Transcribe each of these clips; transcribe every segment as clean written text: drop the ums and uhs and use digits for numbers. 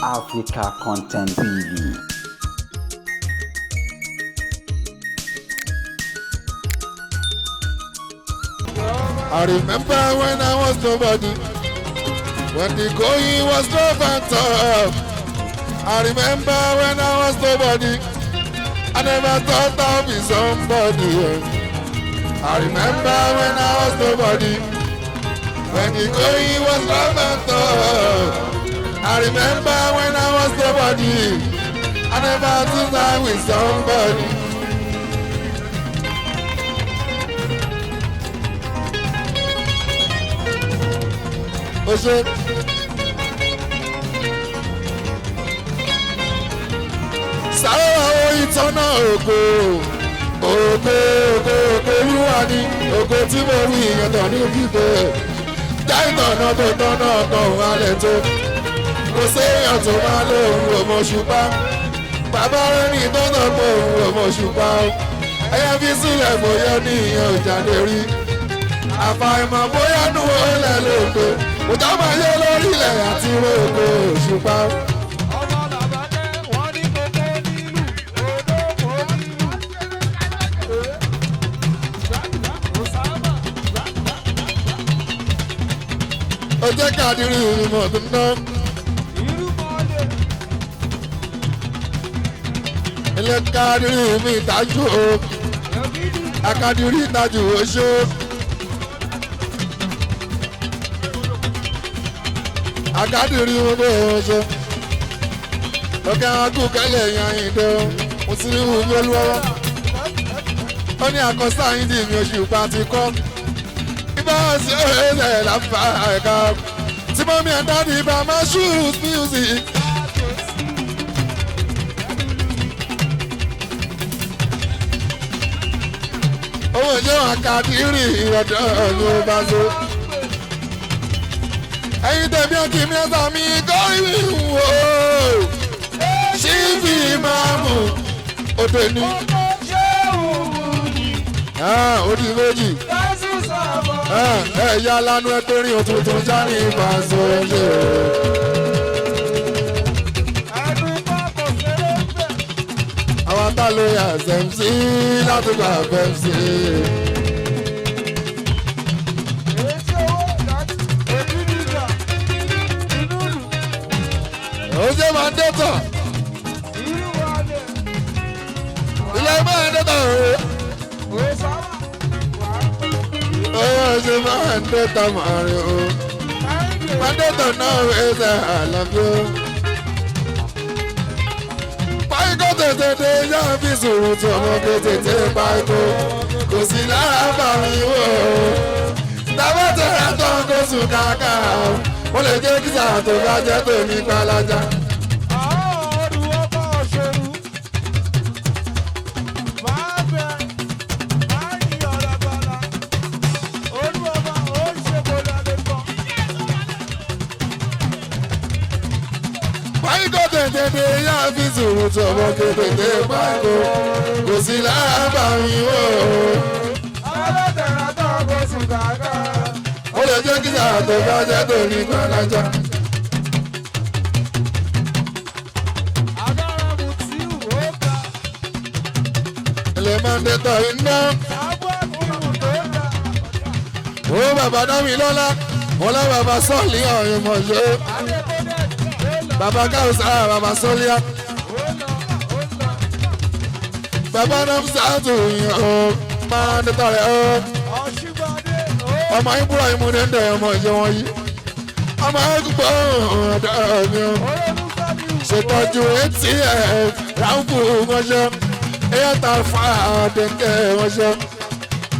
Africa Content TV. I remember when I was nobody, when the going was rough and tough. I remember when I was nobody, I never thought I'd be somebody. I remember when I was nobody, when the going was rough and tough. I remember when I was nobody, I never thought I'd be somebody. Oṣé sáré àwọn ìtọ́nà ògo ògo ògo ògo olúwa ni ògo tí mo rí ìyẹn ní kíkẹ́ já ìtọ̀nà tó tọ́nà ọkàn òun alẹ̀ tó kò séèyàn tó máa lo òun òmò ṣùpá bàbá rẹ̀ ní ìtọ́nà pé òun òmò ṣùpá ẹ̀yà fi sílẹ̀ bóyá ní ìyẹn ò jáde rí àfàìmọ̀ bóyá nù ó lẹ̀ lóko òjò máa yé lórílẹ̀ àti rògbò òṣùpá. ọmọ làbàdé wọn ní kókó nílùú odò onílùú. ó jẹ́ kádìrí ìmọ̀ tó ná. ilé kádìrí mi ìtajú o akádìrí ìtajú oṣó. akádìrí wọn bó oṣó. ọ̀gá agùn kẹ́lẹ̀ yan ìdó mo ti rí wùmí olúwọ́wọ́. ó ní àkọsá yín dì mí oṣù pa ti kọ́. ibà sí ẹ̀rẹ́ láfa ẹ̀ka tí mọ́mí ẹ̀ dáàdi bá máa shoot music. owó ìjọ àkàdírì ọ̀dọ́ ló bá so. ẹ̀yin tẹ̀mí ọkì mi ẹ̀sà mi gọ́rí wò ó. ṣífì máàmù òde ní. odi méjì. ẹ̀yà lánú ẹgbẹ́rin òtútù jáde ìbáṣọ ṣe. àwọn tá ló yà ṣẹ̀mí láti gbà fẹ́ǹsì. ó ṣe máa ń dẹ́tọ̀. ilé máa ń dẹ́tọ̀ rẹ̀. ó ṣe máa ń dẹ́tọ̀ máa rẹ̀ o. máa ń dẹ́tọ̀ náà rẹ̀ ṣe àlàbí o. páíkó tètè dé yá fi sùúrù tí ọmọ pé tètè páíkó kò sí lára bá mi wò ó. tábà tẹ̀ra tán kó sùn káàkà o. ó lè jẹ́ kí sàrà tó bá jẹ́ tèmi gbalaja. páíkó tètè dé yá fi sùúrù tí ọmọ pé tètè páíkó kò sí lára bá mi wò ó. ó lè jẹ́ kí sàrà tó bá jẹ́ tèmi gbalaja. ilé máa ń dẹ́tọ̀ iná. ó bàbá dámi lọ́lá wọn lá bàbá sọ́ọ̀lì ọ̀yìn mọ̀ṣẹ́. bàbá káwùsà bàbá sọ́ọ̀lìà. bàbá náà ṣáàtù yàn ó máa ń dẹ́tọ̀ rẹ̀ ó. ọmọ ìbúra ìmúdé ń dẹ̀ ọmọ ìṣe wọn yìí. ọmọ ẹgbẹ́ ọ̀dọ́ mi ó. ṣètọ́jú atm ráńpù mọ́ṣẹ́. èèyàn ta fa ọ̀dẹ̀kẹ́ mọ́ṣẹ́.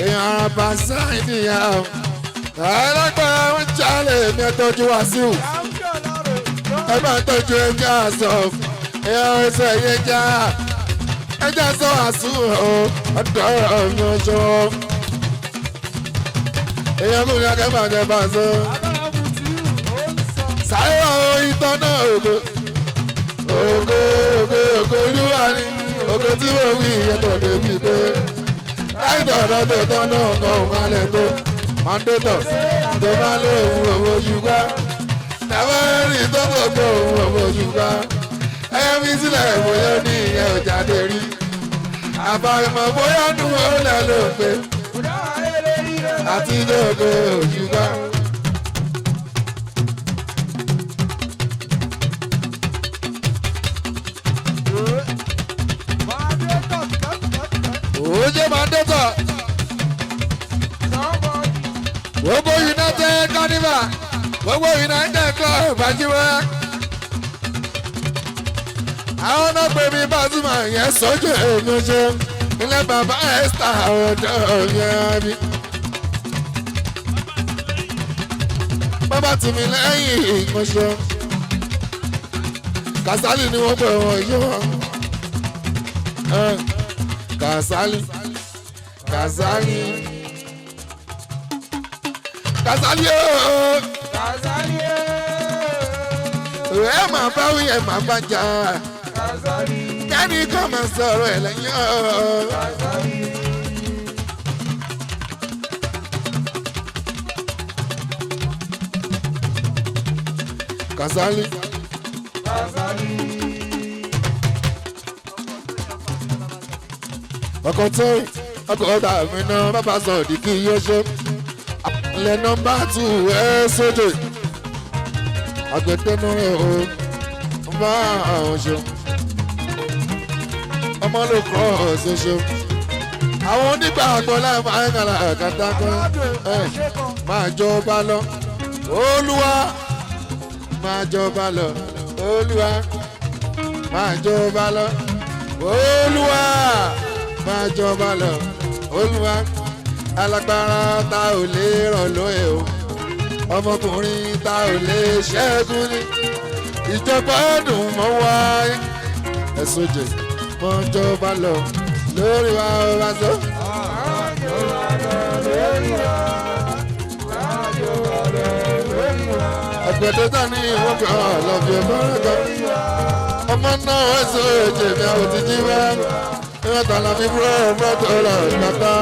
èèyàn araba sáìdì yà ó. alágbára ń jalè ní ẹtọ́jú Wàsíù. ẹ bá ń tọ́jú ẹja sọ. èèyàn ẹsẹ̀ ẹja ẹja sọ Wàsíù ọ̀dọ́ mi ọ̀ṣọ́. èèyàn kò ní akẹ́bàjẹ́ bá a sọ. sáré àwọn ìtọ́ náà ògo ògo ògo ògo olúwa ni ògo tí mo wí ìyẹn tó débi pé láì tọ̀dọ̀ tó tọ́ náà kọ́ òun alẹ́ tó máa ń dé tọ̀ tó bá lóun òwò ṣùgbọ́n Tàbẹ́rì tó gbogbo òun ọmọ òṣùpá. Ẹyẹ mi sílẹ̀ bóyá ní ìyẹn ò jáde rí. Àbàmọ̀ bóyá dùn ó lẹ̀ ló pé. Àti gbogbo òṣùpá. Oje Mandeta. Gbogbo United Carnival. Gbogbo United Club Ajiwa. Àwọn náà pè mí Pasuma yẹn sójú èmi ṣe. Ilé bàbá Esther ọ̀dọ́ yẹn bí. Bàbá tì mí lẹ́yìn ìmọ̀ṣẹ́. Kasali ni wọ́n pè wọ́n yé wọn. Kasali, Kasali, Kasali ooo, Kasali ẹ máa bá wí ẹ máa bá jà, Kasali, kẹ́ni kọ́ máa sọ̀rọ̀ ẹ̀ lẹ́yìn ooo. Kasali, Kasali, Kasali. ọkọ̀ tó ọkọ̀ ọ̀tá mi náà bàbá sọ̀rọ̀ di kí yóò ṣe. Ilẹ̀ nọ́mbà 2 ẹ̀ sóde. Àgbẹ̀tẹ́nu rẹ̀ o bá àwọn ṣe. Ọmọ ló kọ́ ọ̀ṣẹ̀ ṣe. Àwọn onígbà àgbọ̀ láì máa ń kàlà kàtàkùn. Máa jọba lọ. Olúwa máa jọba lọ. Olúwa máa jọba lọ. Olúwa máa jọba lọ. Olúwa alágbára ta ò lè ràn lóye o. Ọmọkùnrin ta ò lè ṣẹ́gun ní. Ìjọba dùn mọ́ wáyé. Ẹ̀sùn jẹ mọ́ jọba lọ. Lórí wa ó bá sọ. Ọ̀gbẹ̀dẹ̀ tán ní ìwọ́n kan lọ́bí ọmọ rẹ̀ kan. Ọmọ náà ẹ̀sùn èjì mi àwọn ti jí wá. Ìwọ́n tàn lábí búrọ́ tó lọ gbàgbá.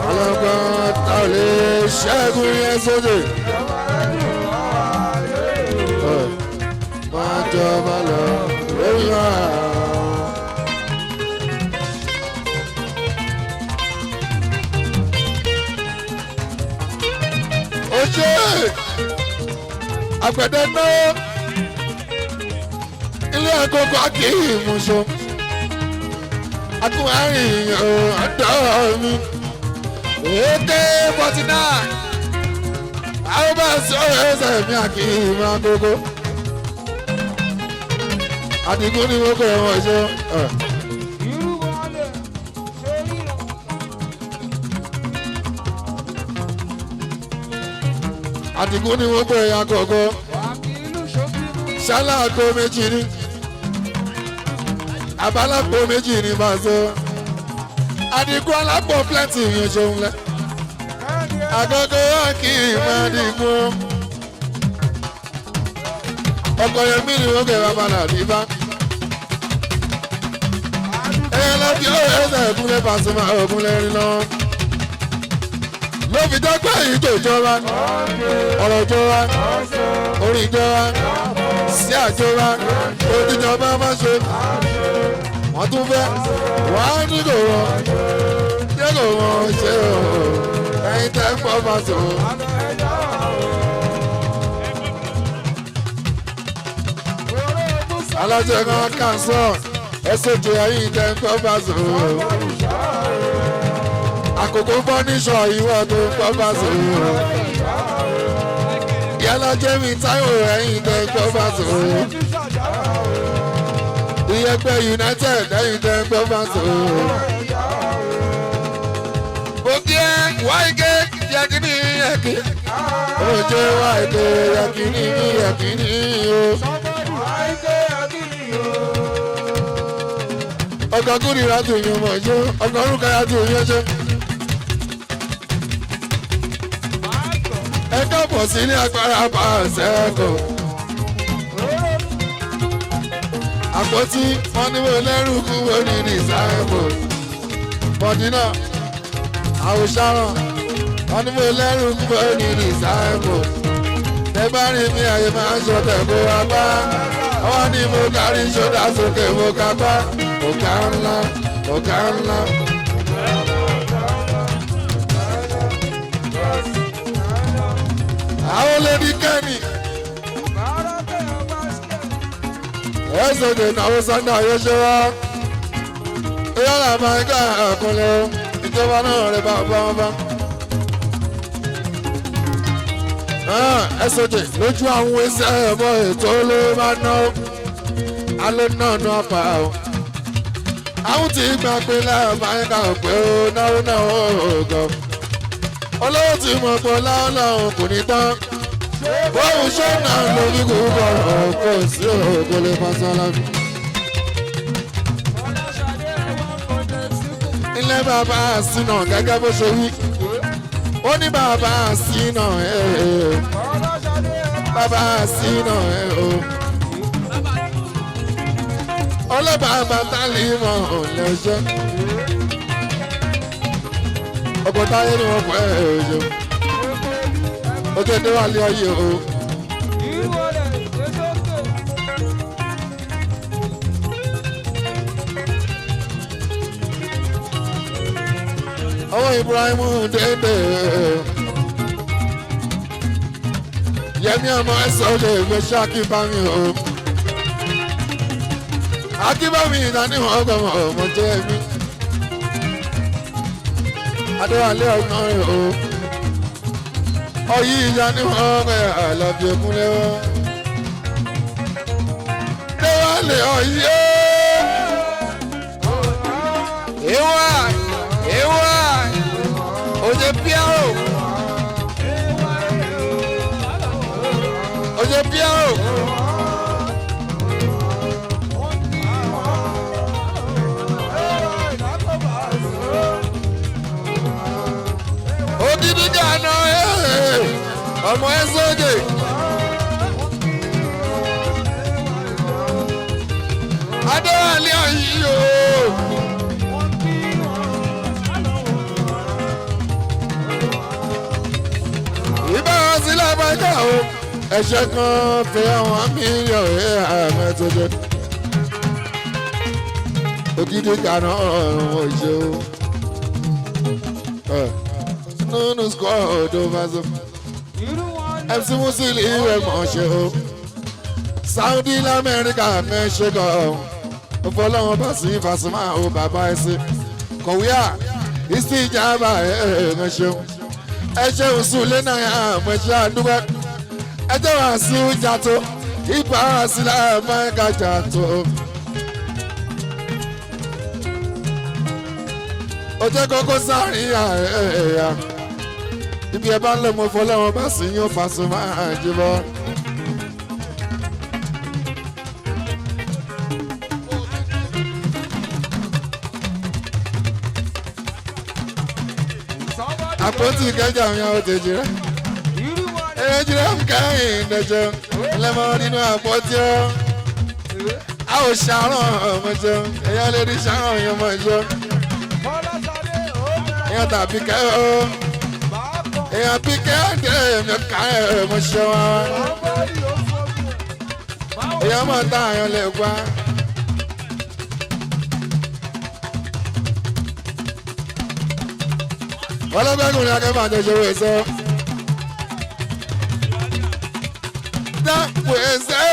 Ọlọ́gbọ́n ta ò lè ṣẹ́gun yẹn sóde. Máa jọba lọ lórí wa. Ó ṣe àgbẹ̀dẹ náà ilé àkókò akéwì ṣo. Akúnwárìn ọ̀dọ́ mi. AK-49 àwọn bá sọ ẹsẹ̀ mi àkíyèmí àkókò. Àdìgún ni wọ́n kọ́ ẹ̀wọ̀n ṣe. Àdìgún ni wọ́n kọ́ ẹ̀yà àkọ́kọ́. Ṣáláàkó méjì ní. Abálápò méjì ní máa sọ. Àdìgún alápò plenty yẹn ṣeun lẹ. Àkọ́kọ́ kì í máa dìgún. Ọkọ̀ yẹn mí ni wọ́n kẹ́ bàbá náà níbá. Ẹyẹ lọ́bí ó ẹsẹ̀ ìkúnlẹ̀ Pasuma ògúnlẹ̀ rí lọ. Ló fi jẹ́ pé èyí tó jọba. Ọ̀rọ̀ jọba. Orin jọba. Sí àjọba. Òdìjọba máa ṣe. Wọ́n tún fẹ́. Wàá ní kò wọ́n. Ṣé kò wọ́n ṣe o? Ẹyin tẹ́ ń pọ̀ Pasuma. Alájọ kan kàn sọ. Ẹsẹ̀jẹ̀ ẹyin tẹ́ ń pọ̀ Pasuma. Àkókò fọ́níṣọ̀ ìwọ tó ń pọ̀ Pasuma. Yálà Jẹ́mi Táíwò ẹyin tẹ́ ń pọ̀ Pasuma. Ìyẹ̀pẹ̀ United ẹyin tẹ́ ń pọ̀ Pasuma. Òkè wáìkè yẹkìní yẹkì. Òjò wáìkè yẹkìní yẹkìní o. Ọkọ̀ kúrì láti òyìn ọmọ ìjọ, ọkọ̀ orúkọ láti òyìn ọjọ́. Ẹ káàbọ̀ sí ní agbára Pàṣẹkọ̀. Àpótí wọn ní mo lẹ́rù kú wo ní ìsáyẹ̀bò. Bọ̀dínà àwòṣáràn wọn ní mo lẹ́rù kú wo ní ìsáyẹ̀bò. ẹ bá rí mi àyè máa ń ṣọtẹ̀ kó wá bá àwọn ni mo kárí ṣọdá sókè mo ká bá ọ̀gá ńlá ọ̀gá ńlá. àwọn lady kẹ́ni ẹ sọ̀tẹ̀ ìnáwó sunday ayọ́ṣẹ́ wa ìyá làbá ẹ̀ka àkọlẹ̀ ìjọba náà rẹ̀ bá wọn bá. ẹsọ̀tẹ̀ lójú àwọn ẹsẹ̀ ẹ̀bọ ètò ló máa ná alẹ́ náà ná pa ọ́. àwọn tí gbà pé láàbá ẹ̀ka pé ó náwó náà ó gọ̀. olówó tí mo pọ̀ láwọn kò ní tán. bóun ṣe náà lórí kò bọ̀rọ̀ kò sí òkò lè fa sálábì. ilé bàbá àsínà gẹ́gẹ́ bó ṣe wí. ó ní bàbá àsínà bàbá àsínà ọlọ́bàá bàtàlì mọ̀ ọ̀lẹ́ṣẹ́ ọkọ̀ táyé ni wọ́n pẹ́ ẹ̀ẹ́dẹ́ ó tẹ́ dé wà lé ọyẹ o. ọwọ́ Ibrahim dédé yẹmi ọmọ ẹsẹ̀ ó lè gbé ṣé akínbámi o akínbámi ìdánimọ̀ ọgọ́mọ̀ ọmọ jẹ́ mi adéwálé ọ̀nà rẹ̀ o ọyí ìdánimọ̀ ọgọ́ àlọ́bí ẹkúnlẹ̀ wọn déwálé ọyí ìwà ìwà oje piano oje piano odidi gana ọmọ ẹ sóde adéwálé ọyí o. ìbára sílẹ̀ bá jà o ẹ̀ṣẹ̀ kan fi àwọn mílíọ̀nù àmẹ́tọ́jọ́ ògidì kaná ọ̀rùn òjò nínú squad ọ̀dọ́ vazo MC Musili ìwé mọ̀ọ́ṣẹ́ o Saudi lamẹ́ríkà mẹ́ṣẹ́kọ̀ ọ̀fọlọ́wọ́n bá sí Pasuma o bàbá ẹ̀sìn kọ̀wéà ìsìjàmbá ẹ̀ẹ́mẹ́ṣẹ́ ẹ ṣeun sùn lẹ́nà àmọ́ ẹ̀ṣẹ́ àdúgbò ẹ jẹ́ wàá sí ìjà tó ìbá sílẹ̀ máa ń kájà tó. ó jẹ́ kókó sáàrin ẹ̀yà ibi ẹ bá ń lọ mọ́ fọlọ́wọ́n bá sì yín Pasuma àjẹbọ́. àpótí ìkẹjà mi àwọn tèjì rẹ èjì rẹ ń kẹyìn ìdẹjọ ẹlẹmọ nínú àpótí ọ a ò ṣàrán ọmọ jọ ẹyà lè rí ṣàrán yẹn mọ ìjọ èèyàn tàbí kẹ ọ èèyàn bí kẹ ọdẹ èmi ká ẹ mọ ṣe wọn èèyàn mọ tá àyàn lè gbá. wọ́n lọ́gbẹ́gùn ní akẹ́fà tó ṣe wèé sọ. dápò ẹsẹ̀